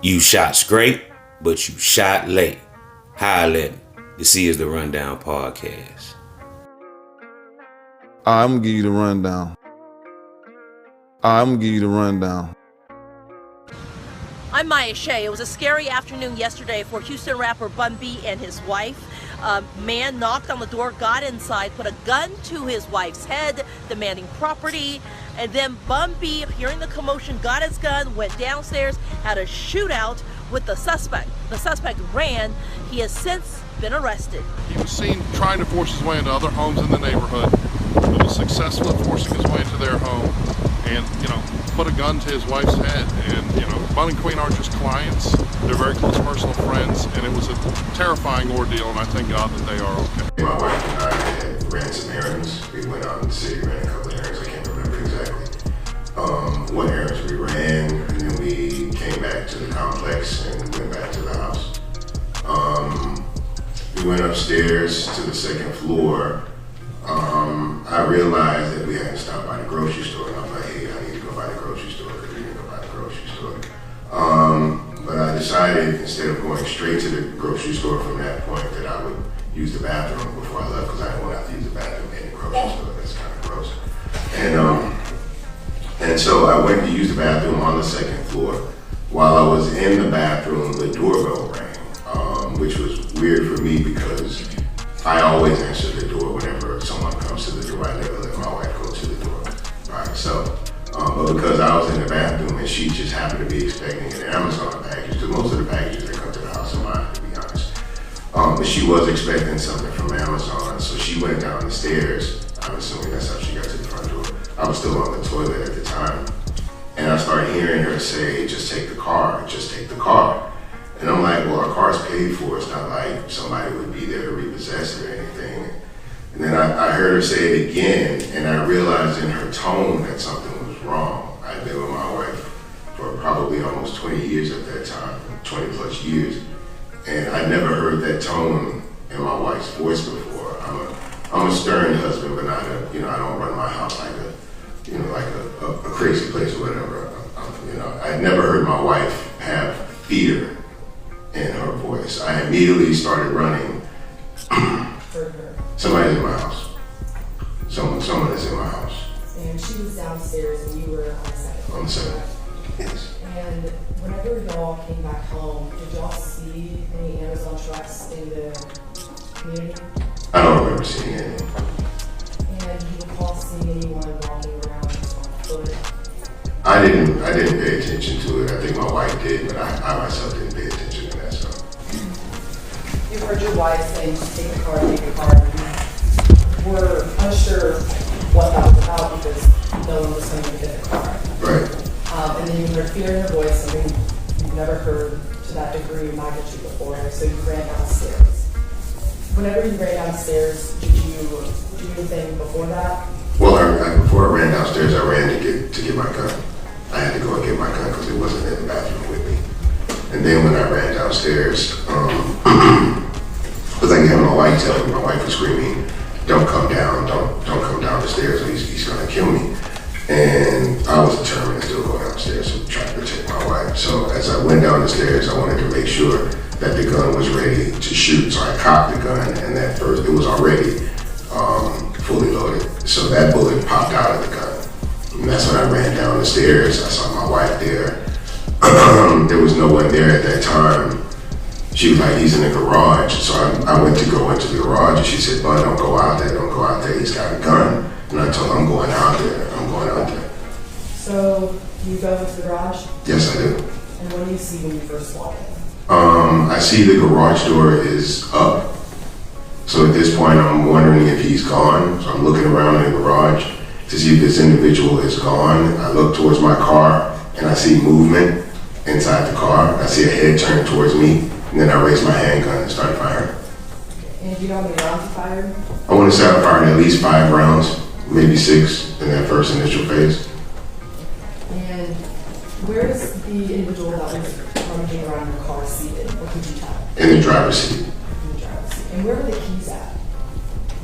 You shot straight, but you shot late. Holla at me. This is the Rundown Podcast. I'm gonna give you the rundown. I'm Maya Shea. It was a scary afternoon yesterday for Houston rapper Bun B and his wife. A man knocked on the door, got inside, put a gun to his wife's head, demanding property. And then Bun B, hearing the commotion, got his gun, went downstairs, had a shootout with the suspect. The suspect ran. He has since been arrested. He was seen trying to force his way into other homes in the neighborhood. He was successful at forcing his way into their home and, put a gun to his wife's head. And, Bun and Queen aren't just clients. They're very close personal friends, and it was a terrifying ordeal, and I thank God that they are okay. My wife and I had ran some errands. We went out in the city, ran a couple of errands. I can't remember exactly what errands we ran, and then we came back to the complex and went back to the house. We went upstairs to the second floor. I realized that we hadn't stopped by the grocery store, and I was like, hey, I need to go by the grocery store, because we didn't go by the grocery store. But I decided, instead of going straight to the grocery store from that point, that I would use the bathroom before I left, because I didn't want to have to use the bathroom in the grocery store. That's kind of gross. And so I went to use the bathroom on the second floor. While I was in the bathroom, the doorbell rang, which was weird for me because I always answer the door whenever someone comes to the door. I never let my wife go to the door by herself. But because I was in the bathroom and she just happened to be expecting an Amazon package, because most of the packages that come to the house are mine, to be honest. But she was expecting something from Amazon, so she went down the stairs. I'm assuming that's how she got to the front door. I was still on the toilet at the time. And I started hearing her say, just take the car, just take the car. And I'm like, well, our car's paid for. It's not like somebody would be there to repossess it or anything. And then I heard her say it again, and I realized in her tone that something was wrong. I'd been with my wife for probably almost 20 years at that time, 20 plus years. And I'd never heard that tone in my wife's voice before. I'm a stern husband, but not I don't run my house like a crazy place or whatever. I'd never heard my wife have fear in her voice. I immediately started running. Somebody's in my house. Someone is in my house. And she was downstairs and you were on the second floor. On the second, yes. And whenever y'all came back home, did y'all see any Amazon trucks in the community? I don't remember seeing any. And do you recall seeing anyone walking around on foot? I didn't pay attention to it. I think my wife did, but I myself didn't pay attention to that stuff. You heard your wife saying, take the car, and you were unsure what that was about because no one was going to get the car. Right. And then you heard fear in her voice, something you've never heard to that degree of magnitude before, so you ran downstairs. Whenever you ran downstairs, did you do anything before that? Well, before I ran downstairs, I ran to get my gun. I had to go and get my gun because it wasn't in the bathroom with me. And then when I ran downstairs, because I could have my wife tell me, my wife was screaming, don't come down, don't come down the stairs, he's gonna kill me. And I was determined to still go downstairs and try to protect my wife. So as I went down the stairs, I wanted to make sure that the gun was ready to shoot. So I cocked the gun, and that first, it was already fully loaded. So that bullet popped out of the gun. And that's when I ran down the stairs. I saw my wife there. There was no one there at that time. She was like, he's in the garage. So I went to go into the garage, and she said, Bud, don't go out there, he's got a gun. And I told her, I'm going out there. So you go into the garage? Yes, I do. And what do you see when you first walk in? I see the garage door is up. So at this point, I'm wondering if he's gone. So I'm looking around in the garage to see if this individual is gone. I look towards my car, and I see movement inside the car. I see a head turn towards me, and then I raise my handgun and start firing. And do you know how many rounds you fired? I want to say I fired at least 5 rounds, maybe 6 in that first initial phase. And where is the individual that was rummaging around your car seated? What could you tell? In the driver's seat. In the driver's seat. And where were the keys at?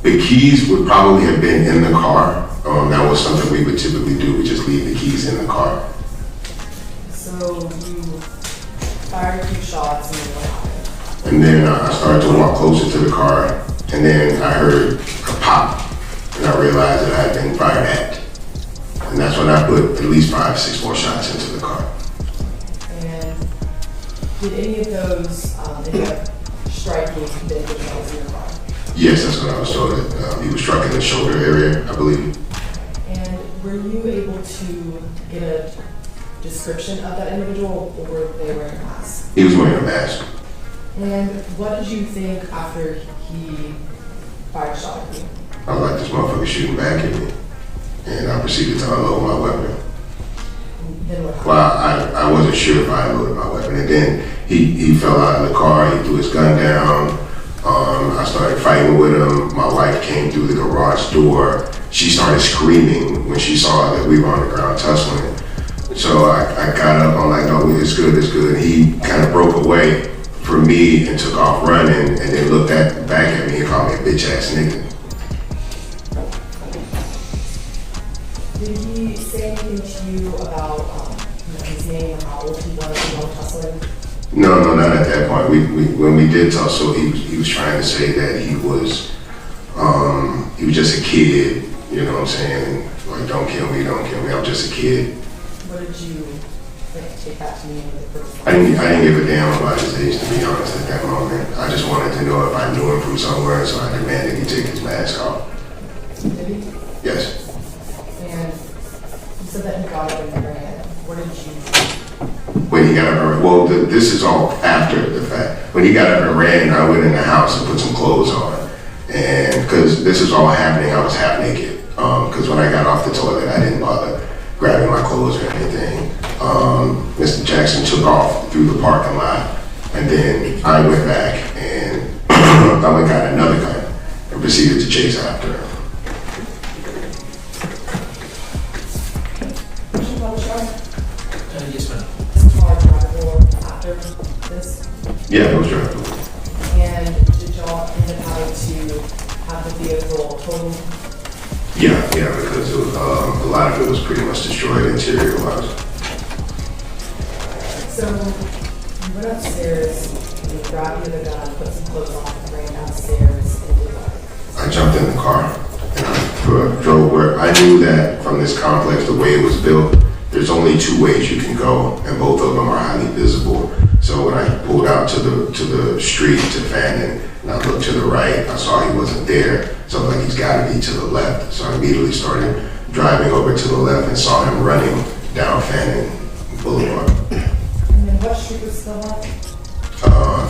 The keys would probably have been in the car. That was something we would typically do. We just leave the keys in the car. So you fired a few shots, and then what happened? And then I started to walk closer to the car, and then I heard a pop, and I realized that I had been fired at. And that's when I put at least 5, 6 more shots into the car. And did any of those end up striking the individuals in your car? Yes, that's what I was told. That he was struck in the shoulder area, I believe. And were you able to get a description of that individual, or were they wearing a mask? He was wearing a mask. And what did you think after he fired a shot at you? I was like, this motherfucker shooting back at me. And I proceeded to unload my weapon. Then what happened? Well, I wasn't sure if I unloaded my weapon. And then he fell out of the car, he threw his gun down. I started fighting with him. My wife came through the garage door. She started screaming when she saw that we were on the ground tussling. So I got up, I'm like, no, it's good, it's good. And he kind of broke away from me and took off running, and then looked back at me and called me a bitch ass nigga. Did he say anything to you about his name or how old he was while tussling? No, not at that point. When we did tussle, he was trying to say that he was just a kid, you know what I'm saying? Like, don't kill me, I'm just a kid. What did you take that to mean with the first I didn't give a damn about his age, to be honest, at that moment. I just wanted to know if I knew him from somewhere, so I demanded he take his mask off. Did he? Yes. And you said that he got up and ran. What did you When he got up and well, this is all after the fact. When he got up and ran, I went in the house and put some clothes on. And because this is all happening, I was half naked. Because when I got off the toilet, I didn't bother grabbing my clothes or anything. Mr. Jackson took off through the parking lot, and then I went back and I went and got another gun and proceeded to chase after him. Yes, ma'am. car drivable after this? Yeah, it was drivable. And did y'all end up having to have the vehicle totaled? Yeah, because it was, a lot of it was pretty much destroyed interior-wise. So you went upstairs, and you grabbed the gun, put some clothes on, and ran downstairs, and did what? I jumped in the car and I drove where I knew that from this complex, the way it was built, there's only 2 ways you can go, and both of them are highly visible. So when I pulled out to the street to Fannin, and I looked to the right, I saw he wasn't there. So I was like, he's got to be to the left. So I immediately started driving over to the left and saw him running down Fannin Boulevard. And then what street was still left?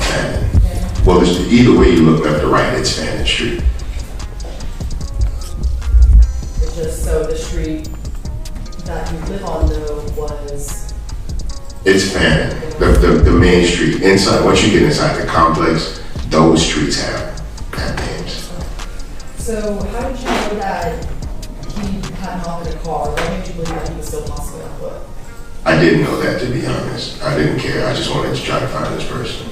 Fannin. Yeah. Well, either way you look left or right, it's Fannin Street. It's just so the street that you live on though was. It's Fannin, the main street. Inside, once you get inside the complex, those streets have names. So how did you know that he had hop in a car? What made you believe that he was still possibly on foot? I didn't know that, to be honest. I didn't care. I just wanted to try to find this person.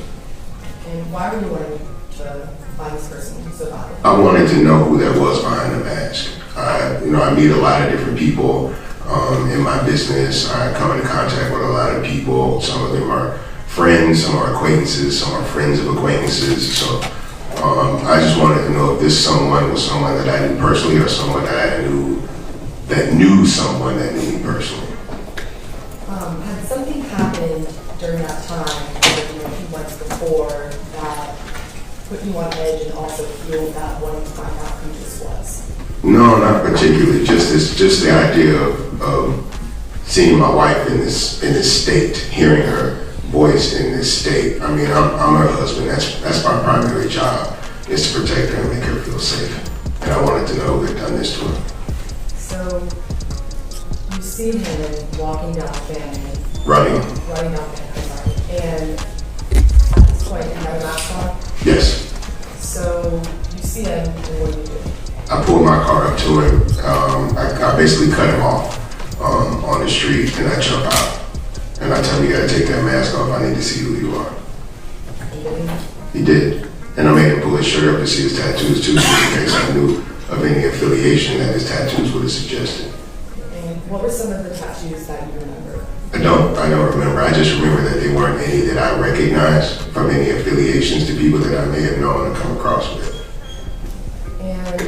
And why were you wanting to find this person so badly? I wanted to know who that was behind the mask. I meet a lot of different people in my business. I come into contact with a lot of people. Some of them are friends, some are acquaintances, some are friends of acquaintances. So I just wanted to know if this someone was someone that I knew personally or someone that I knew that knew someone that knew me personally. Had something happened during that time, a few months before, that put you on edge and also fueled that wanting to find out who this was? No, not particularly. Just the idea of seeing my wife in this state, hearing her voice in this state. I mean, I'm her husband. That's my primary job, is to protect her and make her feel safe. And I wanted to know who had done this to her. So you see him walking down Fannin. Running. Running down Fannin, I'm sorry. And at this point, you have a mask on? Yes. So you see him, and what do you do? I pulled my car up to him. I basically cut him off on the street, and I jump out. And I tell him, you gotta take that mask off. I need to see who you are. He did. And I made him pull his shirt up to see his tattoos too, just in case I knew of any affiliation that his tattoos would have suggested. And what were some of the tattoos that you remember? I don't remember. I just remember that there weren't any that I recognized from any affiliations to people that I may have known or come across with. And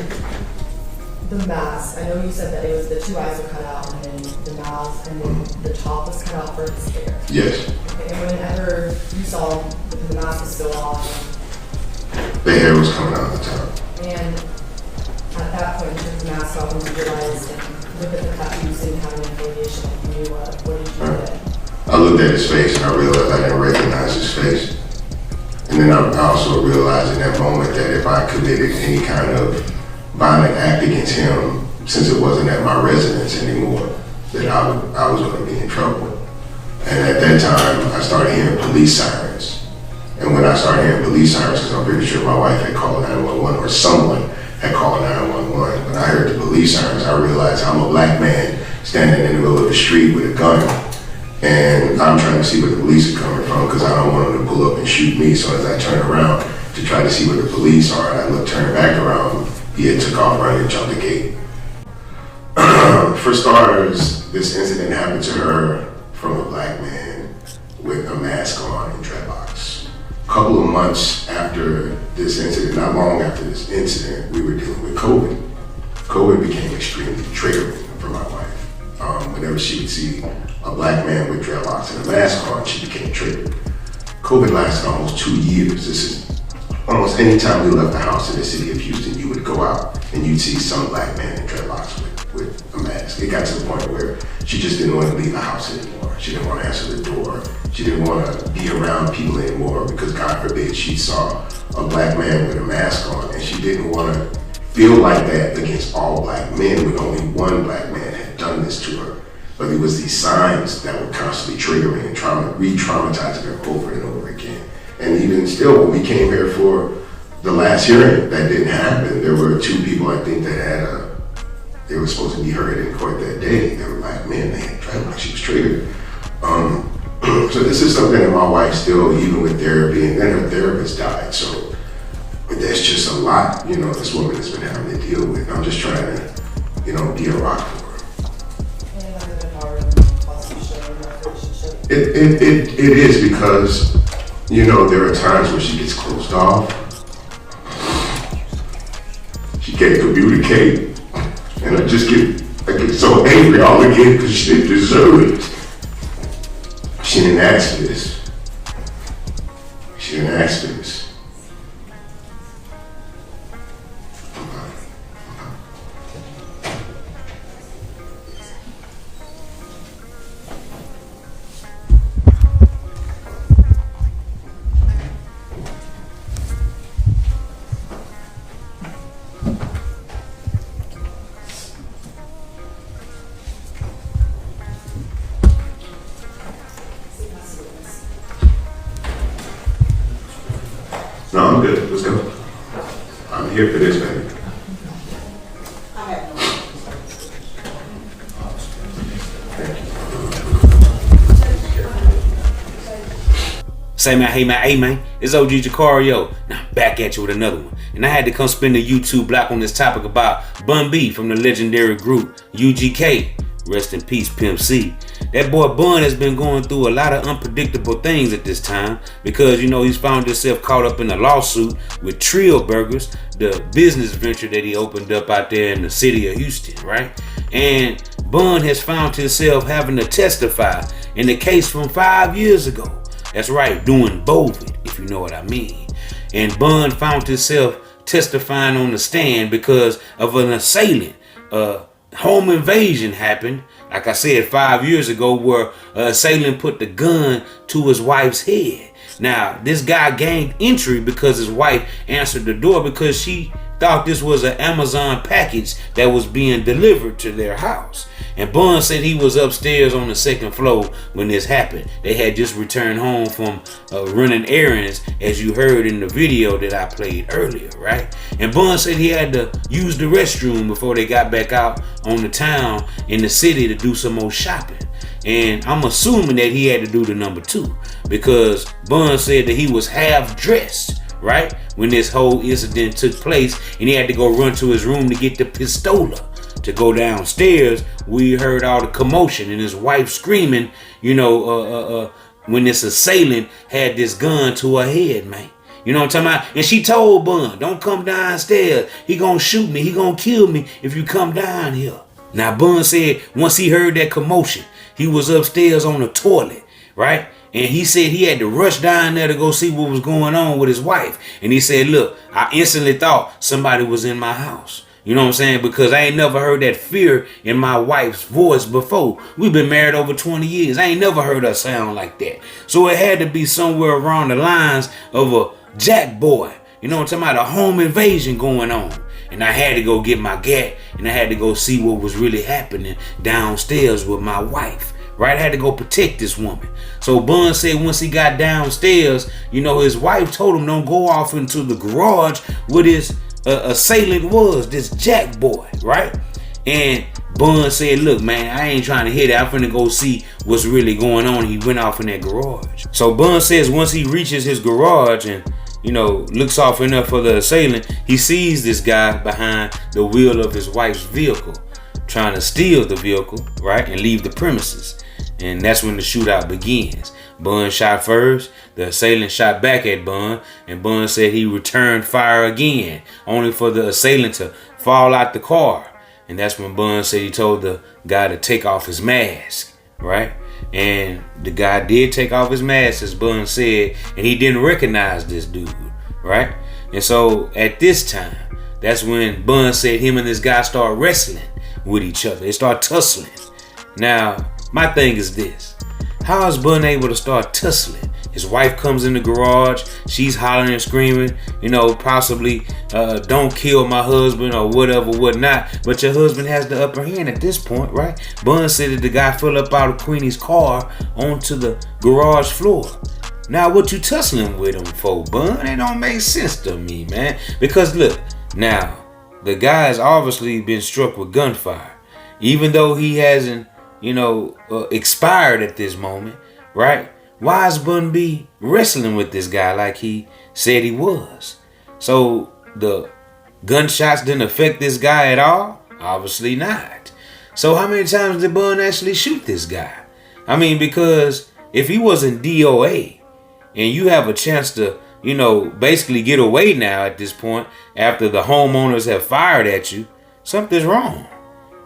the mask, I know you said that it was the two eyes were cut out and then the mouth and then the top was cut out for his hair. Yes. Okay, and whenever you saw the mask was still on, The hair was coming out of the top. and at that point you took the mask off and you realized and looked at the tattoos didn't have an affiliation, like you knew what did you do? I looked at his face and I realized I didn't recognize his face. And then I also realized in that moment that if I committed any kind of violent act against him, since it wasn't at my residence anymore, that I was going to be in trouble. And at that time, I started hearing police sirens. And when I started hearing police sirens, because I'm pretty sure my wife had called 911 or someone had called 911. When I heard the police sirens, I realized I'm a black man standing in the middle of the street with a gun. And I'm trying to see where the police are coming from because I don't want them to pull up and shoot me. So as I turn around to try to see where the police are, and I turn back around, he had took off running and jumped the gate. For starters, this incident happened to her from a black man with a mask on and dreadlocks. A couple of months after this incident, not long after this incident, we were dealing with COVID. COVID became extremely triggering for my wife. Whenever she would see a black man with dreadlocks and a mask on, she became triggered. COVID lasted almost 2 years. This is almost any time we left the house in the city of Houston, you would go out and you'd see some black man in dreadlocks with a mask. It got to the point where she just didn't want to leave the house anymore. She didn't want to answer the door. She didn't want to be around people anymore because God forbid she saw a black man with a mask on, and she didn't want to feel like that against all black men when only one black man had done this to her. But it was these signs that were constantly triggering and re-traumatizing her over and over again. And even still, when we came here for the last hearing, that didn't happen. There were two people, I think, that they were supposed to be heard in court that day. They were black men, they had dreadlocks, she was triggered. So this is something that my wife still, even with therapy, and then her therapist died. So that's just a lot, this woman has been having to deal with. I'm just trying to, be a rock for her. It is because, there are times when she gets closed off. She can't communicate. And I get so angry all again because she didn't deserve it. She didn't ask for this. She didn't ask for this. No, I'm good. Let's go. I'm here for this, baby. Say man, hey man, it's OG Jucario. Now back at you with another one. And I had to come spin the YouTube block on this topic about Bun B from the legendary group UGK. Rest in peace, Pimp C. That boy Bun has been going through a lot of unpredictable things at this time because, he's found himself caught up in a lawsuit with Trio Burgers, the business venture that he opened up out there in the city of Houston, right? And Bun has found himself having to testify in the case from 5 years ago. That's right, doing both, if you know what I mean. And Bun found himself testifying on the stand because of an assailant. Home invasion happened, like I said, 5 years ago, where an assailant put the gun to his wife's head. Now, this guy gained entry because his wife answered the door because she thought this was an Amazon package that was being delivered to their house. And Bun said he was upstairs on the second floor when this happened. They had just returned home from running errands, as you heard in the video that I played earlier, right? And Bun said he had to use the restroom before they got back out on the town in the city to do some more shopping. And I'm assuming that he had to do the number 2 because Bun said that he was half dressed, right, when this whole incident took place, and he had to go run to his room to get the pistola. To go downstairs, we heard all the commotion and his wife screaming when this assailant had this gun to her head, man. You know what I'm talking about? And she told Bun, don't come downstairs. He gonna shoot me. He gonna kill me if you come down here. Now, Bun said once he heard that commotion, he was upstairs on the toilet, right? And he said he had to rush down there to go see what was going on with his wife. And he said, look, I instantly thought somebody was in my house. You know what I'm saying? Because I ain't never heard that fear in my wife's voice before. We've been married over 20 years. I ain't never heard her sound like that. So it had to be somewhere around the lines of a jack boy. You know what I'm talking about? A home invasion going on. And I had to go get my gat and I had to go see what was really happening downstairs with my wife. Right? I had to go protect this woman. So Bun said once he got downstairs, his wife told him don't go off into the garage with his assailant was, this jack boy, right? And Bun said, look, man, I ain't trying to hear that. I'm finna go see what's really going on. He went off in that garage. So Bun says once he reaches his garage and, looks off enough for the assailant, he sees this guy behind the wheel of his wife's vehicle, trying to steal the vehicle, right, and leave the premises. And that's when the shootout begins. Bun shot first, the assailant shot back at Bun, and Bun said he returned fire again, only for the assailant to fall out the car. And that's when Bun said he told the guy to take off his mask, right? And the guy did take off his mask, as Bun said, and he didn't recognize this dude, right? And so at this time, that's when Bun said him and this guy start wrestling with each other. They start tussling. Now, my thing is this. How is Bun able to start tussling? His wife comes in the garage. She's hollering and screaming, possibly don't kill my husband or whatever, whatnot. But your husband has the upper hand at this point, right? Bun said that the guy fell up out of Queenie's car onto the garage floor. Now, what you tussling with him for, Bun? It don't make sense to me, man. Because look, now, the guy has obviously been struck with gunfire. Even though he hasn't expired at this moment, right? Why is Bun B wrestling with this guy like he said he was? So the gunshots didn't affect this guy at all? Obviously not. So how many times did Bun actually shoot this guy? I mean, because if he wasn't DOA and you have a chance to, basically get away now at this point after the homeowners have fired at you, something's wrong.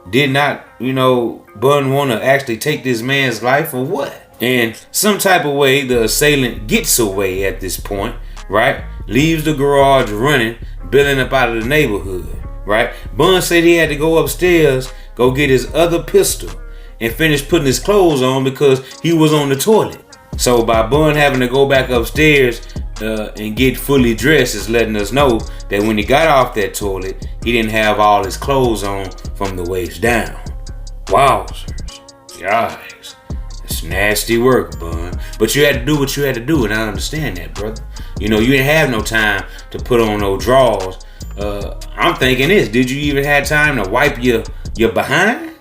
Did not, Bun want to actually take this man's life or what? And some type of way, the assailant gets away at this point, right? Leaves the garage running, bailing up out of the neighborhood, right? Bun said he had to go upstairs, go get his other pistol, and finish putting his clothes on because he was on the toilet. So by Bun having to go back upstairs and get fully dressed is letting us know that when he got off that toilet, he didn't have all his clothes on from the waist down. Wowzers. Yikes. That's nasty work, Bun. But you had to do what you had to do, and I understand that, brother. You didn't have no time to put on no drawers. I'm thinking this, did you even have time to wipe your behind?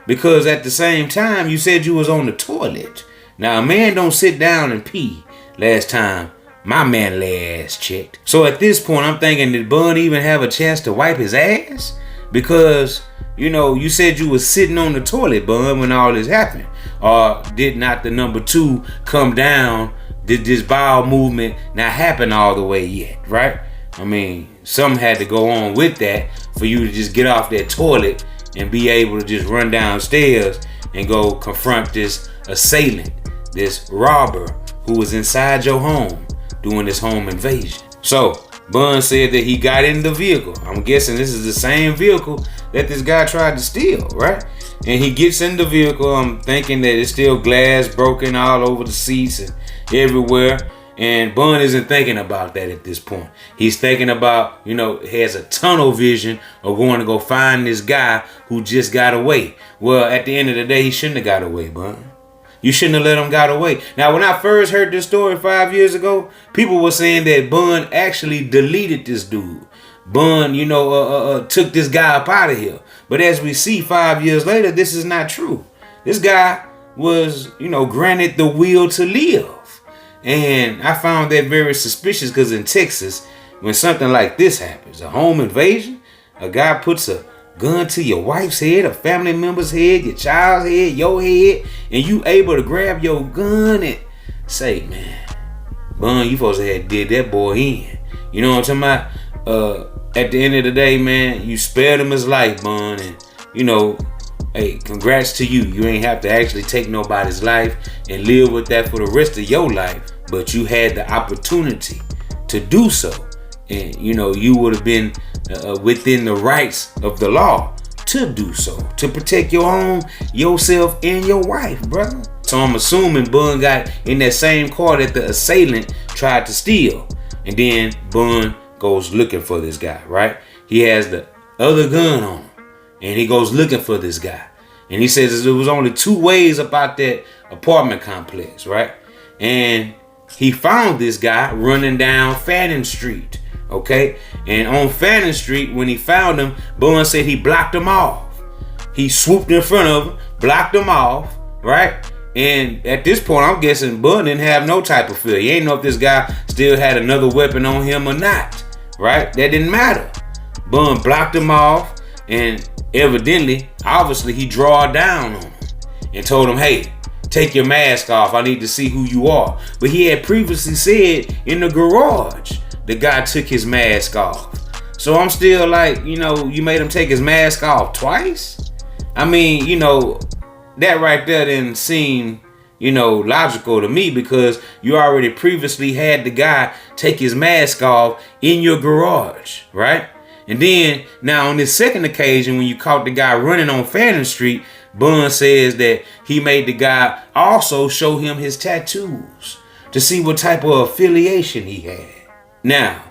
Because at the same time, you said you was on the toilet. Now, a man don't sit down and pee last time my manly ass checked. So at this point, I'm thinking, did Bun even have a chance to wipe his ass? Because, you said you was sitting on the toilet, Bun, when all this happened. Or did not the number 2 come down? Did this bowel movement not happen all the way yet, right? I mean, something had to go on with that for you to just get off that toilet and be able to just run downstairs and go confront this assailant, this robber who was inside your home doing this home invasion. So Bun said that he got in the vehicle. I'm guessing this is the same vehicle that this guy tried to steal, right? And he gets in the vehicle. I'm thinking that it's still glass broken all over the seats and everywhere. And Bun isn't thinking about that at this point. He's thinking about, he has a tunnel vision of going to go find this guy who just got away. Well, at the end of the day, he shouldn't have got away, Bun. You shouldn't have let him get away. Now, when I first heard this story 5 years ago, people were saying that Bun actually deleted this dude. Bun, took this guy up out of here. But as we see 5 years later, this is not true. This guy was, granted the will to live. And I found that very suspicious because in Texas, when something like this happens, a home invasion, a guy puts a gun to your wife's head, a family member's head, your child's head, your head, and you able to grab your gun and say, man, Bun, you supposed to have did that boy in. You know what I'm talking about? At the end of the day, man, you spared him his life, Bun, and you know, hey, congrats to you. You ain't have to actually take nobody's life and live with that for the rest of your life, but you had the opportunity to do so. And you know, you would have been within the rights of the law to do so, to protect your home, yourself, and your wife, brother. So I'm assuming Bun got in that same car that the assailant tried to steal. And then Bun goes looking for this guy, right? He has the other gun on him, and he goes looking for this guy. And he says there was only 2 ways about that apartment complex, right? And he found this guy running down Fannin Street, okay? And on Fannin Street, when he found him, Bun said he blocked him off. He swooped in front of him, blocked him off, right? And at this point, I'm guessing Bun didn't have no type of fear. He ain't know if this guy still had another weapon on him or not, right? That didn't matter. Bun blocked him off, and evidently, obviously, he drawed down on him and told him, hey, take your mask off. I need to see who you are. But he had previously said in the garage, the guy took his mask off. So I'm still like, you know, you made him take his mask off twice? I mean, you know, that right there didn't seem, you know, logical to me, because you already previously had the guy take his mask off in your garage, right? And then now on this second occasion, when you caught the guy running on Fannin Street, Bun says that he made the guy also show him his tattoos to see what type of affiliation he had. Now,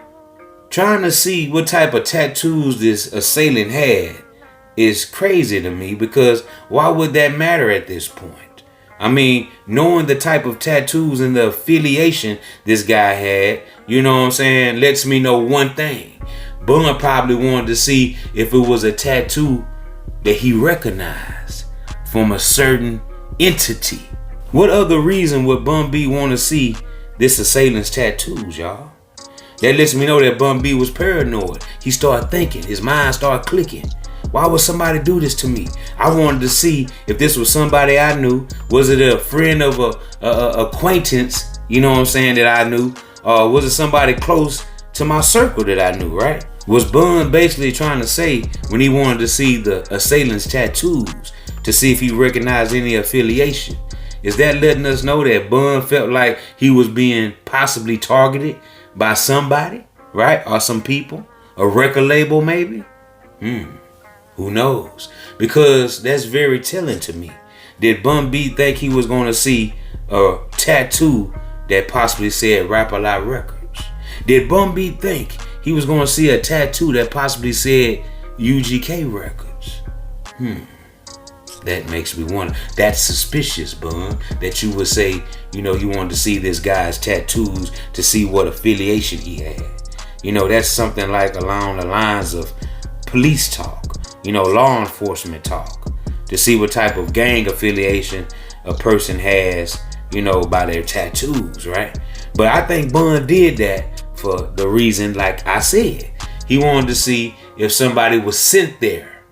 trying to see what type of tattoos this assailant had is crazy to me, because why would that matter at this point? I mean, knowing the type of tattoos and the affiliation this guy had, you know what I'm saying, lets me know one thing. Bun probably wanted to see if it was a tattoo that he recognized from a certain entity. What other reason would Bun B want to see this assailant's tattoos, y'all? That lets me know that Bun B was paranoid. He started thinking, his mind started clicking. Why would somebody do this to me? I wanted to see if this was somebody I knew. Was it a friend of a acquaintance, you know what I'm saying, that I knew? Or was it somebody close to my circle that I knew, right? Was Bun basically trying to say, when he wanted to see the assailant's tattoos, to see if he recognized any affiliation? Is that letting us know that Bun felt like he was being possibly targeted by somebody, right? Or some people? A record label maybe? Who knows? Because that's very telling to me. Did Bun B think he was going to see a tattoo that possibly said Rap A Lot Records? Did Bun B think he was going to see a tattoo that possibly said UGK Records? That makes me wonder. That's suspicious, Bun, that you would say, you know, you wanted to see this guy's tattoos to see what affiliation he had. You know, that's something like along the lines of police talk, you know, law enforcement talk, to see what type of gang affiliation a person has, you know, by their tattoos, right? But I think Bun did that for the reason, like I said, he wanted to see if somebody was sent there.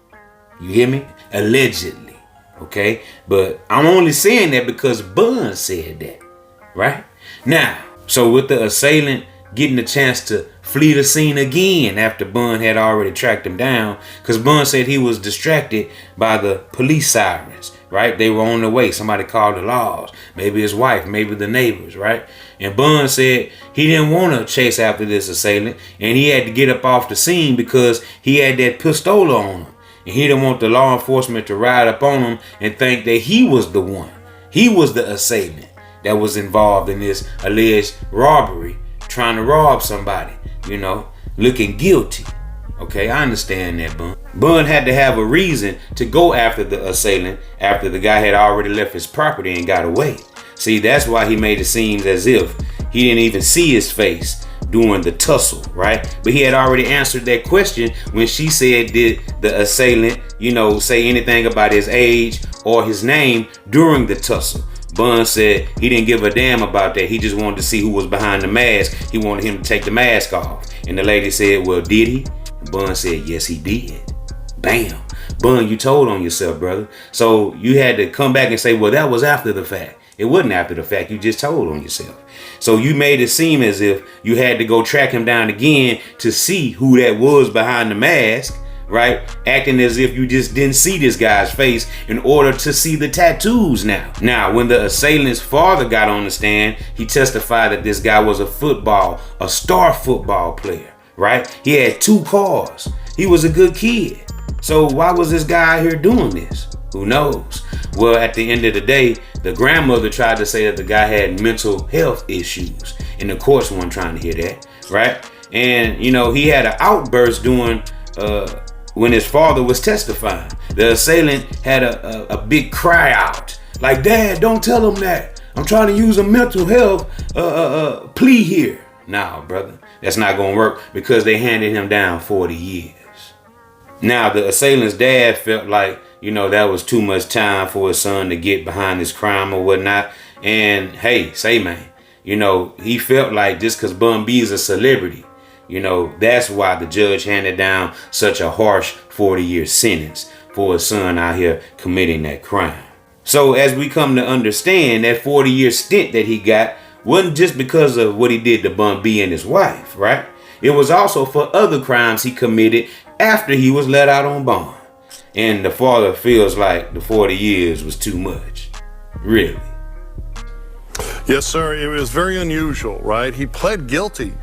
You hear me? Allegedly, okay? But I'm only saying that because Bun said that, right? Now, so with the assailant getting the chance to flee the scene again after Bun had already tracked him down, because Bun said he was distracted by the police sirens, right? They were on the way. Somebody called the laws. Maybe his wife, maybe the neighbors, right? And Bun said he didn't want to chase after this assailant, and he had to get up off the scene because he had that pistola on him. And he didn't want the law enforcement to ride up on him and think that he was the one. He was the assailant that was involved in this alleged robbery, trying to rob somebody, you know, looking guilty. Okay, I understand that, Bun. Bun had to have a reason to go after the assailant after the guy had already left his property and got away. See, that's why he made it seem as if he didn't even see his face during the tussle, right? But he had already answered that question when she said, did the assailant, you know, say anything about his age or his name during the tussle? Bun said he didn't give a damn about that. He just wanted to see who was behind the mask. He wanted him to take the mask off. And the lady said, well, did he? And Bun said, yes, he did. Bam. Bun, you told on yourself, brother. So you had to come back and say, well, that was after the fact. It wasn't after the fact. You just told on yourself. So you made it seem as if you had to go track him down again to see who that was behind the mask, right? Acting as if you just didn't see this guy's face in order to see the tattoos now. Now, when the assailant's father got on the stand, he testified that this guy was a star football player, right? He had 2 cars. He was a good kid. So why was this guy out here doing this? Who knows? Well, at the end of the day, the grandmother tried to say that the guy had mental health issues. And the courts weren't trying to hear that, right? And, he had an outburst when his father was testifying. The assailant had a big cry out. Like, Dad, don't tell him that. I'm trying to use a mental health plea here. Nah, brother. That's not going to work because they handed him down 40 years. Now, the assailant's dad felt like, that was too much time for his son to get behind this crime or whatnot. And hey, man, he felt like just because Bun B is a celebrity, that's why the judge handed down such a harsh 40-year sentence for his son out here committing that crime. So as we come to understand, that 40-year stint that he got wasn't just because of what he did to Bun B and his wife, right? It was also for other crimes he committed after he was let out on bond. And the father feels like the 40 years was too much. Really? Yes, sir. It was very unusual, right? He pled guilty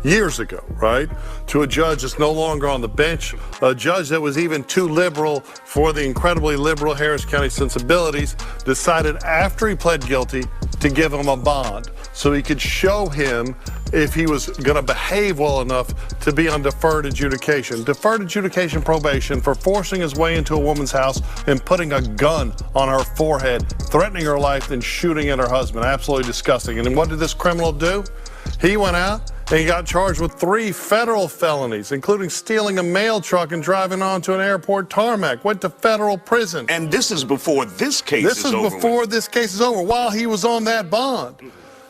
years ago, right, to a judge that's no longer on the bench, a judge that was even too liberal for the incredibly liberal Harris County sensibilities, decided after he pled guilty to give him a bond so he could show him if he was going to behave well enough to be on deferred adjudication. Deferred adjudication probation for forcing his way into a woman's house and putting a gun on her forehead, threatening her life, and shooting at her husband. Absolutely disgusting. And what did this criminal do? He went out and he got charged with 3 federal felonies, including stealing a mail truck and driving onto an airport tarmac. Went to federal prison. And this is before this case is over. This is before this case is over, while he was on that bond.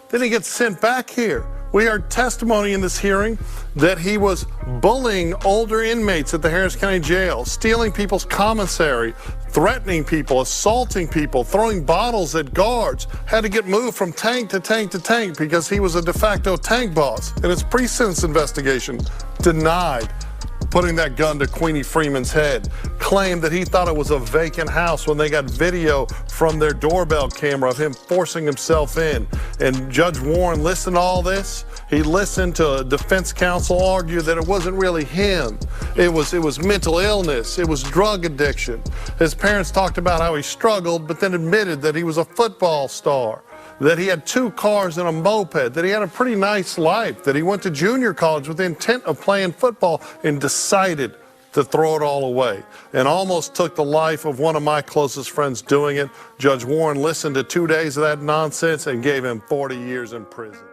Then he gets sent back here. We heard testimony in this hearing that he was bullying older inmates at the Harris County Jail, stealing people's commissary, threatening people, assaulting people, throwing bottles at guards, had to get moved from tank to tank to tank because he was a de facto tank boss. And his pre-sentence investigation denied putting that gun to Queenie Freeman's head, claimed that he thought it was a vacant house when they got video from their doorbell camera of him forcing himself in. And Judge Warren listened to all this. He listened to defense counsel argue that it wasn't really him. It was mental illness. It was drug addiction. His parents talked about how he struggled, but then admitted that he was a football star, that he had 2 cars and a moped, that he had a pretty nice life, that he went to junior college with the intent of playing football and decided to throw it all away and almost took the life of one of my closest friends doing it. Judge Warren listened to 2 days of that nonsense and gave him 40 years in prison.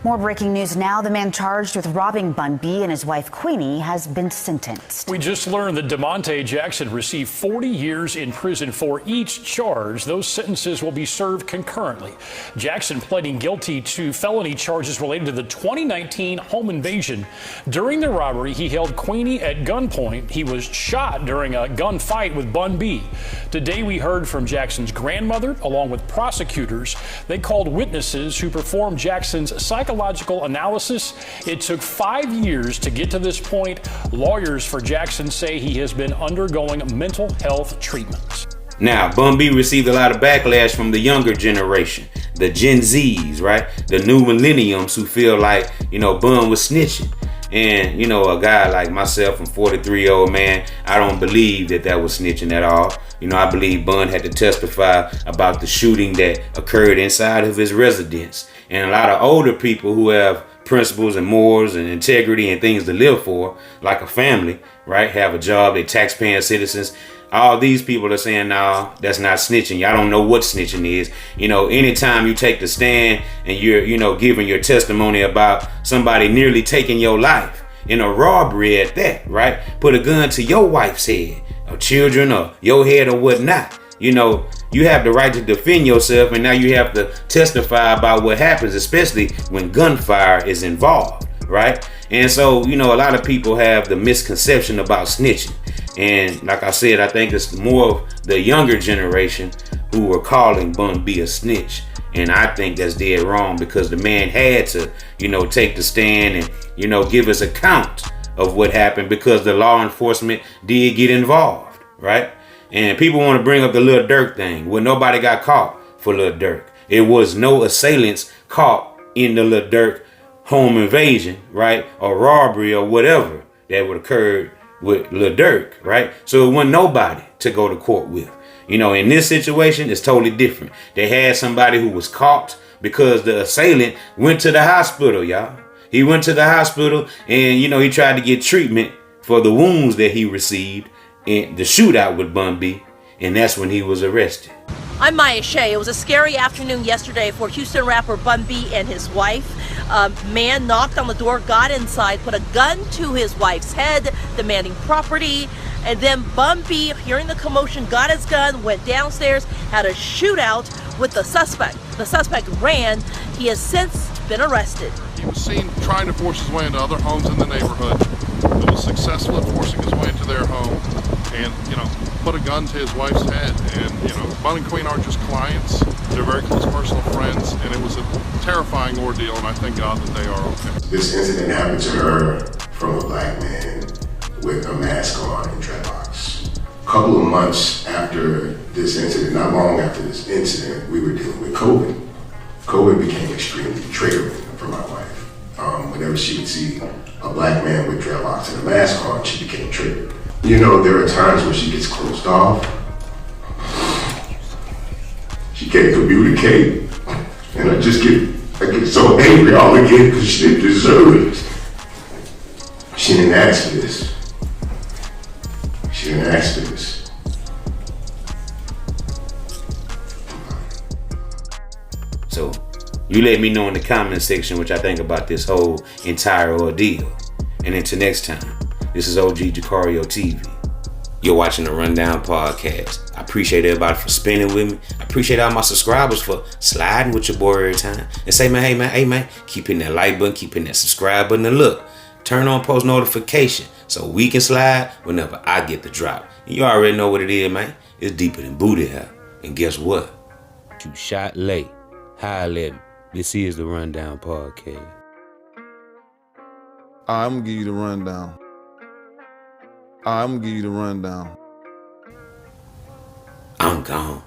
More breaking news now. The man charged with robbing Bun B and his wife Queenie has been sentenced. We just learned that DeMonte Jackson received 40 years in prison for each charge. Those sentences will be served concurrently. Jackson pleading guilty to felony charges related to the 2019 home invasion. During the robbery, he held Queenie at gunpoint. He was shot during a gunfight with Bun B. Today, we heard from Jackson's grandmother, along with prosecutors. They called witnesses who performed Jackson's psychological analysis. It took 5 years to get to this point. Lawyers for Jackson say he has been undergoing mental health treatments. Now, Bun B received a lot of backlash from the younger generation, the Gen Zs, right? The new millenniums who feel like, Bun was snitching. And, a guy like myself, I'm 43-year-old man, I don't believe that was snitching at all. I believe Bun had to testify about the shooting that occurred inside of his residence. And a lot of older people who have principles and morals and integrity and things to live for, like a family, right? Have a job, they're tax-paying citizens. All these people are saying, no, that's not snitching. Y'all don't know what snitching is. Anytime you take the stand and you're, giving your testimony about somebody nearly taking your life in a robbery at that, right? Put a gun to your wife's head or children or your head or whatnot. You have the right to defend yourself, and now you have to testify about what happens, especially when gunfire is involved, right? And so, you know, a lot of people have the misconception about snitching. And like I said, I think it's more of the younger generation who are calling Bun B a snitch. And I think that's dead wrong, because the man had to, you know, take the stand and, you know, give us account of what happened, because the law enforcement did get involved, right? And people want to bring up the Lil Durk thing. Well, nobody got caught for Lil Durk. It was no assailants caught in the Lil Durk home invasion, right? Or robbery or whatever that would occur with Lil Durk, right? So it wasn't nobody to go to court with. You know, in this situation, it's totally different. They had somebody who was caught because the assailant went to the hospital, y'all. He went to the hospital and, you know, he tried to get treatment for the wounds that he received in the shootout with Bun B. And that's when he was arrested. I'm Maya Shea. It was a scary afternoon yesterday for Houston rapper Bun B and his wife. A man knocked on the door, got inside, put a gun to his wife's head, demanding property. And then Bun B, hearing the commotion, got his gun, went downstairs, had a shootout with the suspect. The suspect ran. He has since been arrested. He was seen trying to force his way into other homes in the neighborhood. He was successful at forcing his way into their home and, you know, put a gun to his wife's head. And, you know, Bun and Queen aren't just clients. They're very close personal friends. And it was a terrifying ordeal, and I thank God that they are okay. This incident happened to her from a black man with a mask on and dreadlocks. A couple of months after this incident, not long after this incident, we were dealing with COVID. COVID became extremely triggering for my wife. Whenever she would see a black man with dreadlocks and a mask on, she became triggered. You know, there are times where she gets closed off. She can't communicate. And I get so angry all again because she didn't deserve it. She didn't ask for this. She didn't ask for this. So you let me know in the comment section what y'all think about this whole entire ordeal. And until next time, this is OG Jucario TV. You're watching the Rundown Podcast. I appreciate everybody for spending with me. I appreciate all my subscribers for sliding with your boy every time. And say, man, hey man, keep hitting that like button, keep hitting that subscribe button, and look, turn on post notification so we can slide whenever I get the drop. And you already know what it is, man. It's deeper than booty hair. And guess what? You shot late. Holla at me. This is the Rundown Podcast. I'm gonna give you the rundown. I'm gonna give you the rundown. I'm gone.